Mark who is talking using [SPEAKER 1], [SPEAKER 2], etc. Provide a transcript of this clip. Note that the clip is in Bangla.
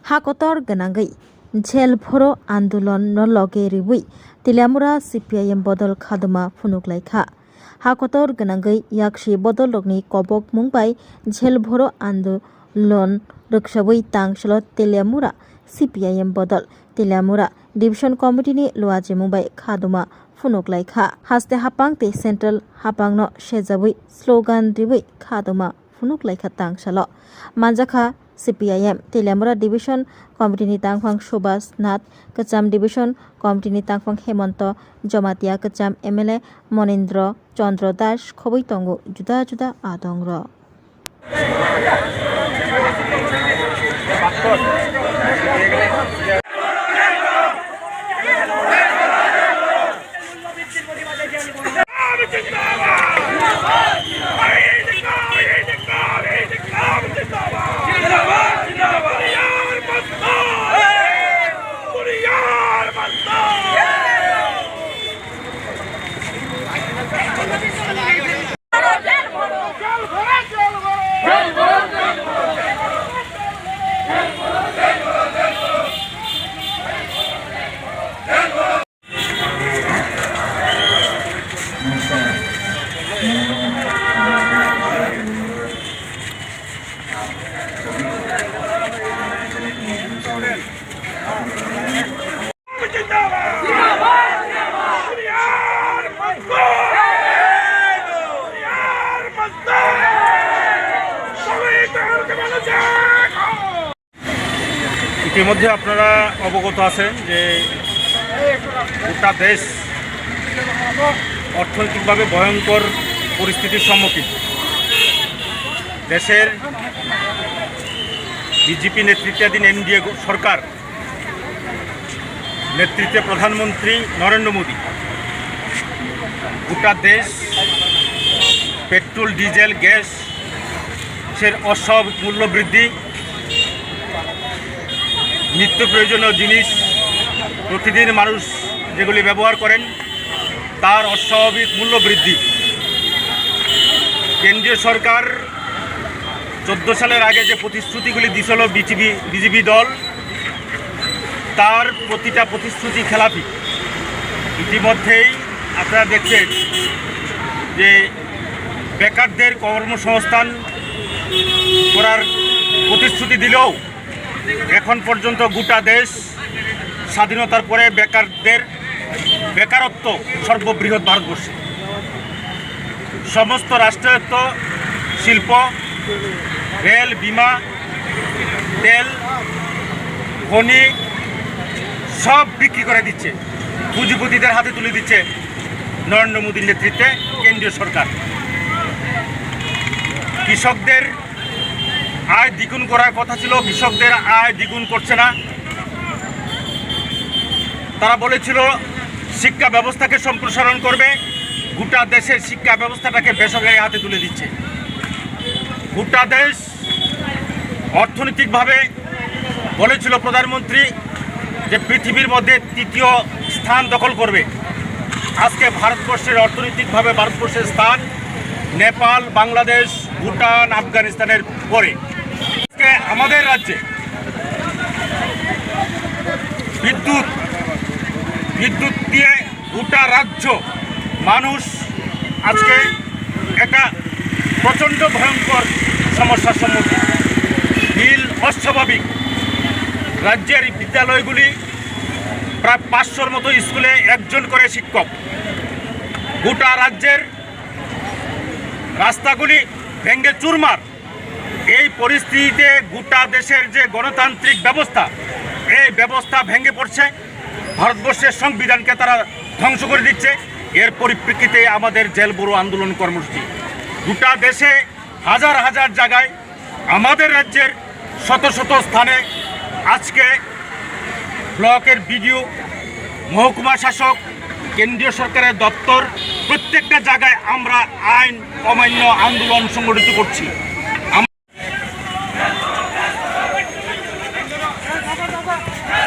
[SPEAKER 1] हाकतर गनांगै झेल भरो आंदोलन न लगे रिबुई तिलामुरा CPIM बदल खादमा फुनुकलाइखा हाकतर गनांगै याक्षी बदल लोकनि कबक मुंबाई झेल भरो आंदोलन रक्षाबुई तांगसल तिलामुरा CPIM बदल तिलामुरा डिविजन कमिटिनि लुआजे मुंबाई खादमा फुनुकलाइखा हास्ते हापांग ते सेंट्रल हापांग न शेजाबुई स्लोगान रिबुई खादमा फुनुकलाइखा तांगसल मानजाखा CPIM तिलामुरा डिविजन कमिटिनि तांगफांग सुभाष नाथ कचाम डिविजन कमिटिनि तांगफांग हेमंत जमातिया कचाम MLA मनिन्द्र चंद्र दास खबै तंगु जुदा जुदा आदंग्र
[SPEAKER 2] ইতিমধ্যে আপনারা অবগত আছেন যে গোটা দেশ অর্থনৈতিকভাবে ভয়ঙ্কর পরিস্থিতির সম্মুখীন। দেশের বিজেপি নেতৃত্বাধীন NDA সরকার নেতৃত্বে প্রধানমন্ত্রী নরেন্দ্র মোদী গোটা দেশ পেট্রোল ডিজেল গ্যাসের অস্বাভাবিক মূল্য বৃদ্ধি, নিত্য প্রয়োজনীয় জিনিস প্রতিদিন মানুষ যেগুলি ব্যবহার করেন তার অস্বাভাবিক মূল্য বৃদ্ধি। কেন্দ্রীয় সরকার 14 সালের আগে যে প্রতিশ্রুতিগুলি দিয়েছিল বিজেপি দল, তার প্রতিটা প্রতিশ্রুতি খেলাপি। ইতিমধ্যেই আপনারা দেখছেন যে বেকারদের কর্মসংস্থান করার প্রতিশ্রুতি দিলেও এখন পর্যন্ত গোটা দেশ স্বাধীনতার পরে বেকারত্ব সর্ববৃহৎ ভারতবর্ষে। সমস্ত রাষ্ট্রায়ত্ত শিল্প, রেল, বিমা, তেল, খনি সব বিক্রি করে দিচ্ছে, পুঁজিপতিদের হাতে তুলে দিচ্ছে নরেন্দ্র মোদীর নেতৃত্বে কেন্দ্রীয় সরকার। কৃষকদের আয় দ্বিগুণ করার কথা ছিল, কৃষকদের আয় দ্বিগুণ করছে না। তারা বলেছিল শিক্ষা ব্যবস্থাকে সম্প্রসারণ করবে, গোটা দেশের শিক্ষা ব্যবস্থাটাকে বেসরকারি হাতে তুলে দিচ্ছে। গোটা দেশ অর্থনৈতিকভাবে বলেছিল প্রধানমন্ত্রী যে পৃথিবীর মধ্যে 3য় স্থান দখল করবে। আজকে ভারতবর্ষের অর্থনৈতিকভাবে ভারতবর্ষের স্থান নেপাল, বাংলাদেশ, ভুটান, আফগানিস্তানের পরে। আজকে আমাদের রাজ্যে বিদ্যুৎ দিয়ে গোটা রাজ্য মানুষ আজকে একটা প্রচণ্ড ভয়ঙ্কর সমস্যার সম্মুখীন। বিল অস্বাভাবিক। রাজ্যের বিদ্যালয়গুলি প্রায় 500-র মতো স্কুলে একজন করে শিক্ষক। গোটা রাজ্যের রাস্তাগুলি ভেঙে চুরমার। এই পরিস্থিতিতে গোটা দেশের যে গণতান্ত্রিক ব্যবস্থা, এই ব্যবস্থা ভেঙে পড়ছে। ভারতবর্ষের সংবিধানকে তারা ধ্বংস করে দিচ্ছে। এর পরিপ্রেক্ষিতে আমাদের জেল ভরো আন্দোলন কর্মসূচি গোটা দেশে হাজার হাজার জায়গায়, আমাদের রাজ্যের শত শত স্থানে আজকে ব্লকের BDO, মহকুমা শাসক, কেন্দ্রীয় সরকারের দপ্তর প্রত্যেকটা জায়গায় আমরা আইন অমান্য আন্দোলন সংগঠিত করছি।